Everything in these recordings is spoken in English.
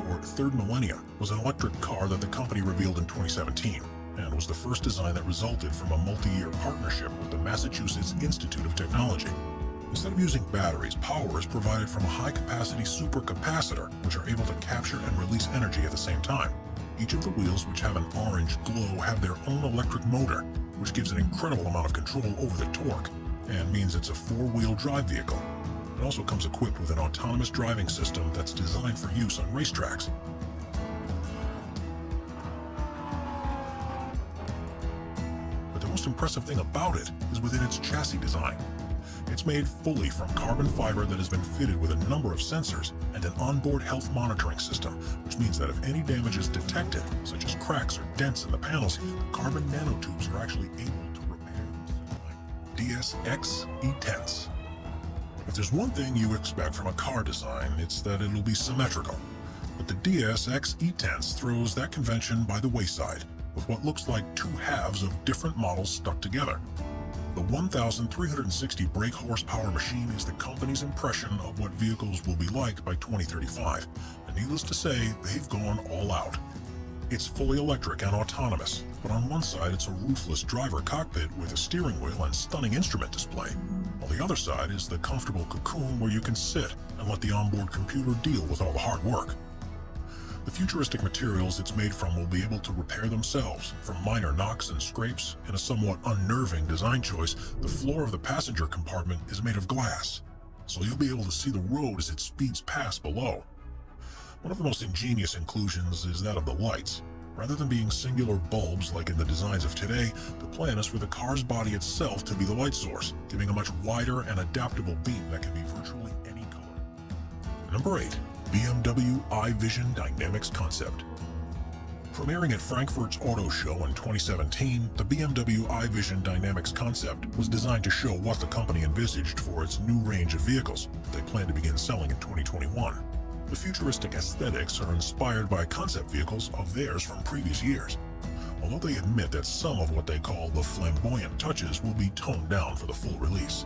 or Third Millennia, was an electric car that the company revealed in 2017, and was the first design that resulted from a multi-year partnership with the Massachusetts Institute of Technology. Instead of using batteries, power is provided from a high-capacity supercapacitor, which are able to capture and release energy at the same time. Each of the wheels, which have an orange glow, have their own electric motor, which gives an incredible amount of control over the torque, and means it's a four-wheel drive vehicle. It also comes equipped with an autonomous driving system that's designed for use on racetracks. But the most impressive thing about it is within its chassis design. It's made fully from carbon fiber that has been fitted with a number of sensors and an onboard health monitoring system, which means that if any damage is detected, such as cracks or dents in the panels, the carbon nanotubes are actually able to repair them. DSX E-Tense. If there's one thing you expect from a car design, it's that it'll be symmetrical. But the DSX E-Tense throws that convention by the wayside, with what looks like two halves of different models stuck together. The 1,360 brake horsepower machine is the company's impression of what vehicles will be like by 2035, and needless to say, they've gone all out. It's fully electric and autonomous, but on one side it's a roofless driver cockpit with a steering wheel and stunning instrument display, while the other side is the comfortable cocoon where you can sit and let the onboard computer deal with all the hard work. The futuristic materials it's made from will be able to repair themselves from minor knocks and scrapes. In a somewhat unnerving design choice, the floor of the passenger compartment is made of glass, so you'll be able to see the road as it speeds past below. One of the most ingenious inclusions is that of the lights. Rather than being singular bulbs like in the designs of today, the plan is for the car's body itself to be the light source, giving a much wider and adaptable beam that can be virtually any color. Number 8. BMW iVision Dynamics Concept. Premiering at Frankfurt's Auto Show in 2017, the BMW iVision Dynamics Concept was designed to show what the company envisaged for its new range of vehicles they plan to begin selling in 2021. The futuristic aesthetics are inspired by concept vehicles of theirs from previous years, although they admit that some of what they call the flamboyant touches will be toned down for the full release.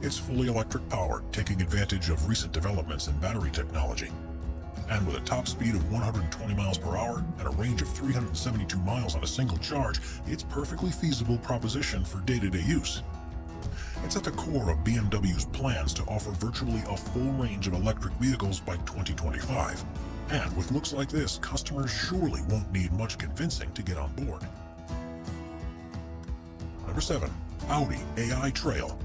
It's fully electric powered, taking advantage of recent developments in battery technology. And with a top speed of 120 miles per hour and a range of 372 miles on a single charge, it's a perfectly feasible proposition for day-to-day use. It's at the core of BMW's plans to offer virtually a full range of electric vehicles by 2025. And with looks like this, customers surely won't need much convincing to get on board. Number 7. Audi AI Trail.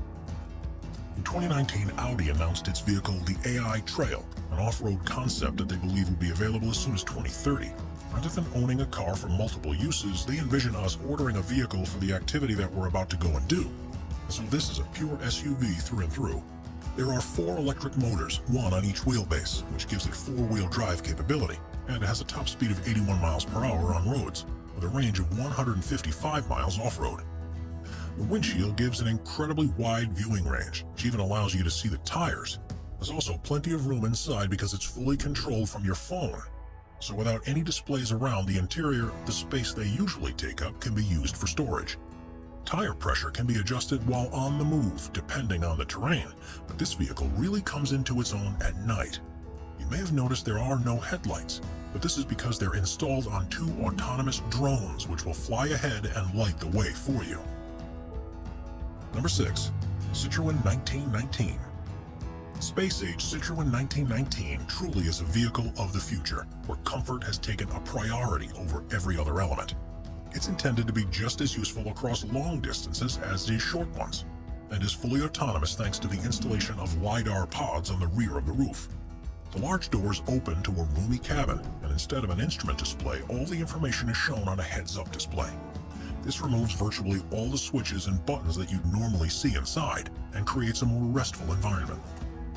In 2019, Audi announced its vehicle, the AI Trail, an off-road concept that they believe will be available as soon as 2030. Rather than owning a car for multiple uses, they envision us ordering a vehicle for the activity that we're about to go and do. So this is a pure SUV through and through. There are 4 electric motors, one on each wheelbase, which gives it 4-wheel drive capability, and it has a top speed of 81 miles per hour on roads, with a range of 155 miles off-road. The windshield gives an incredibly wide viewing range, which even allows you to see the tires. There's also plenty of room inside because it's fully controlled from your phone. So without any displays around the interior, the space they usually take up can be used for storage. Tire pressure can be adjusted while on the move, depending on the terrain, but this vehicle really comes into its own at night. You may have noticed there are no headlights, but this is because they're installed on 2 autonomous drones which will fly ahead and light the way for you. Number 6. Citroën 1919. Space-age Citroën 1919 truly is a vehicle of the future, where comfort has taken a priority over every other element. It's intended to be just as useful across long distances as is short ones, and is fully autonomous thanks to the installation of LiDAR pods on the rear of the roof. The large doors open to a roomy cabin, and instead of an instrument display, all the information is shown on a heads-up display. This removes virtually all the switches and buttons that you'd normally see inside, and creates a more restful environment.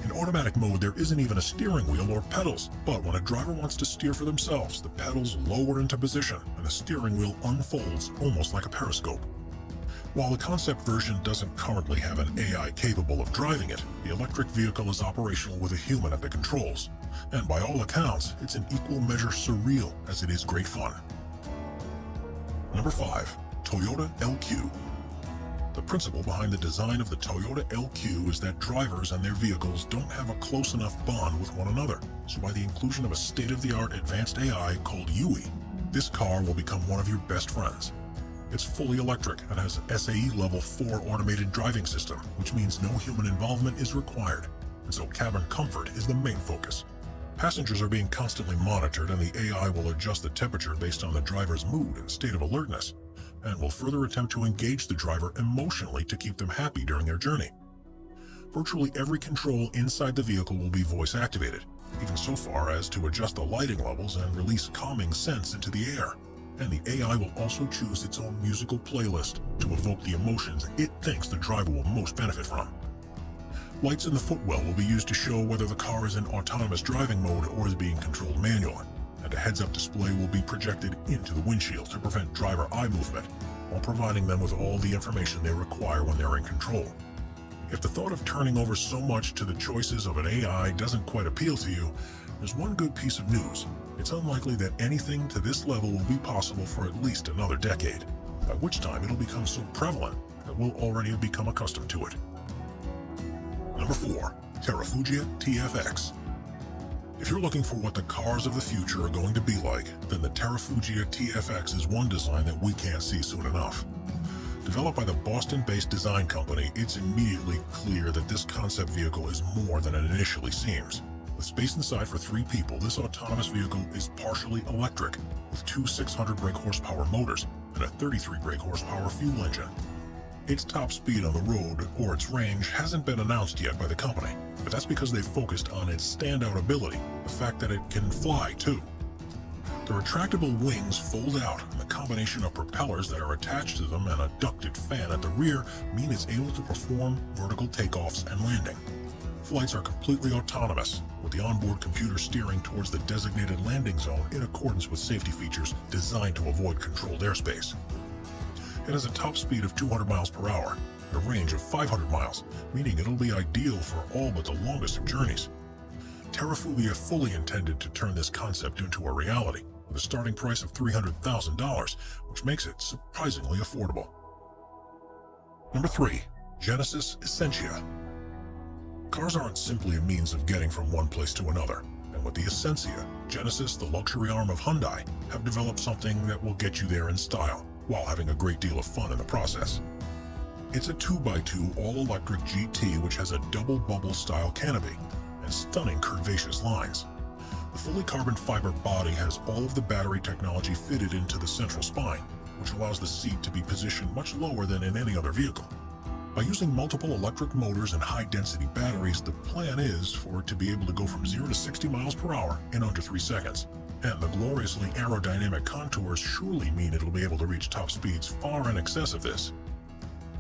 In automatic mode, there isn't even a steering wheel or pedals, but when a driver wants to steer for themselves, the pedals lower into position, and the steering wheel unfolds almost like a periscope. While the concept version doesn't currently have an AI capable of driving it, the electric vehicle is operational with a human at the controls, and by all accounts, it's in equal measure surreal as it is great fun. Number 5. Toyota LQ. The principle behind the design of the Toyota LQ is that drivers and their vehicles don't have a close enough bond with one another. So by the inclusion of a state-of-the-art advanced AI called UE, this car will become one of your best friends. It's fully electric and has an SAE Level 4 automated driving system, which means no human involvement is required, and so cabin comfort is the main focus. Passengers are being constantly monitored, and the AI will adjust the temperature based on the driver's mood and state of alertness, and will further attempt to engage the driver emotionally to keep them happy during their journey. Virtually every control inside the vehicle will be voice-activated, even so far as to adjust the lighting levels and release calming scents into the air. And the AI will also choose its own musical playlist to evoke the emotions it thinks the driver will most benefit from. Lights in the footwell will be used to show whether the car is in autonomous driving mode or is being controlled manually, and a heads-up display will be projected into the windshield to prevent driver eye movement, while providing them with all the information they require when they're in control. If the thought of turning over so much to the choices of an AI doesn't quite appeal to you, there's one good piece of news. It's unlikely that anything to this level will be possible for at least another decade, by which time it'll become so prevalent that we'll already have become accustomed to it. Number 4. Terrafugia TFX. If you're looking for what the cars of the future are going to be like, then the Terrafugia TFX is one design that we can't see soon enough. Developed by the Boston-based design company, it's immediately clear that this concept vehicle is more than it initially seems. With space inside for 3 people, this autonomous vehicle is partially electric, with 2 600 brake horsepower motors and a 33 brake horsepower fuel engine. Its top speed on the road, or its range, hasn't been announced yet by the company, but that's because they've focused on its standout ability, the fact that it can fly too. The retractable wings fold out, and the combination of propellers that are attached to them and a ducted fan at the rear mean it's able to perform vertical takeoffs and landing. Flights are completely autonomous, with the onboard computer steering towards the designated landing zone in accordance with safety features designed to avoid controlled airspace. It has a top speed of 200 miles per hour and a range of 500 miles, meaning it'll be ideal for all but the longest of journeys. Terrafugia fully intended to turn this concept into a reality, with a starting price of $300,000, which makes it surprisingly affordable. Number 3. Genesis Essentia. Cars aren't simply a means of getting from one place to another, and with the Essentia, Genesis, the luxury arm of Hyundai, have developed something that will get you there in style, while having a great deal of fun in the process. It's a 2x2 all-electric GT which has a double bubble style canopy and stunning curvaceous lines. The fully carbon fiber body has all of the battery technology fitted into the central spine, which allows the seat to be positioned much lower than in any other vehicle. By using multiple electric motors and high-density batteries, the plan is for it to be able to go from 0 to 60 miles per hour in under 3 seconds. And the gloriously aerodynamic contours surely mean it'll be able to reach top speeds far in excess of this.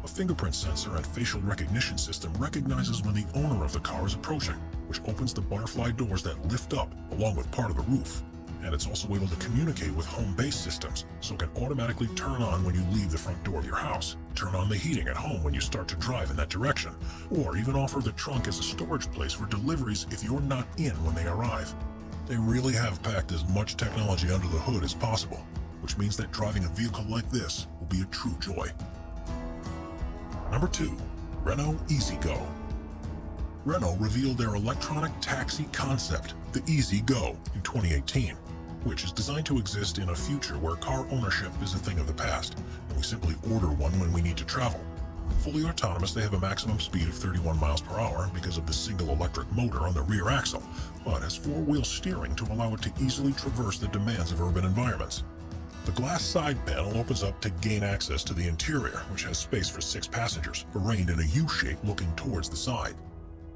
A fingerprint sensor and facial recognition system recognizes when the owner of the car is approaching, which opens the butterfly doors that lift up along with part of the roof. And it's also able to communicate with home-based systems, so it can automatically turn on when you leave the front door of your house, turn on the heating at home when you start to drive in that direction, or even offer the trunk as a storage place for deliveries if you're not in when they arrive. They really have packed as much technology under the hood as possible, which means that driving a vehicle like this will be a true joy. Number 2. Renault EasyGo. Renault revealed their electronic taxi concept, the EasyGo, in 2018, which is designed to exist in a future where car ownership is a thing of the past, and we simply order one when we need to travel. Fully autonomous, they have a maximum speed of 31 miles per hour because of the single electric motor on the rear axle, but has 4-wheel steering to allow it to easily traverse the demands of urban environments. The glass side panel opens up to gain access to the interior, which has space for 6 passengers, arranged in a U-shape looking towards the side.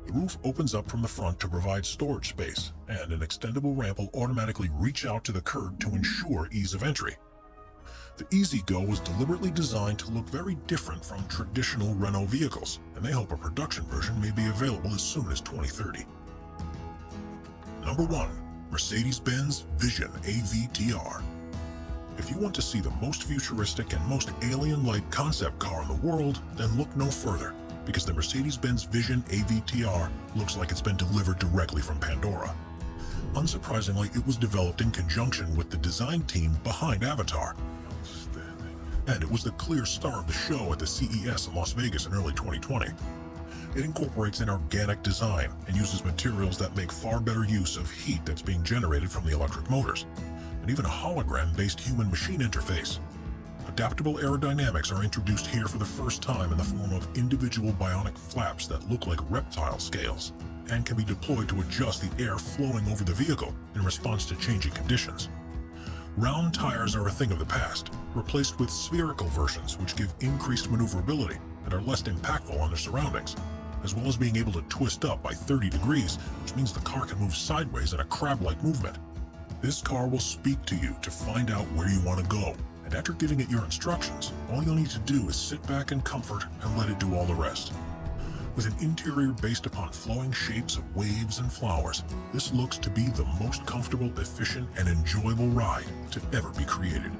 The roof opens up from the front to provide storage space, and an extendable ramp will automatically reach out to the curb to ensure ease of entry. The EasyGo was deliberately designed to look very different from traditional Renault vehicles, and they hope a production version may be available as soon as 2030. Number 1. Mercedes-Benz Vision AVTR. If you want to see the most futuristic and most alien-like concept car in the world, then look no further, because the Mercedes-Benz Vision AVTR looks like it's been delivered directly from Pandora. Unsurprisingly, it was developed in conjunction with the design team behind Avatar. and it was the clear star of the show at the CES in Las Vegas in early 2020. It incorporates an organic design and uses materials that make far better use of heat that's being generated from the electric motors, and even a hologram-based human-machine interface. Adaptable aerodynamics are introduced here for the first time in the form of individual bionic flaps that look like reptile scales, and can be deployed to adjust the air flowing over the vehicle in response to changing conditions. Round tires are a thing of the past, replaced with spherical versions which give increased maneuverability and are less impactful on their surroundings, as well as being able to twist up by 30 degrees, which means the car can move sideways in a crab-like movement. This car will speak to you to find out where you want to go, and after giving it your instructions, all you'll need to do is sit back in comfort and let it do all the rest. With an interior based upon flowing shapes of waves and flowers, this looks to be the most comfortable, efficient, and enjoyable ride to ever be created.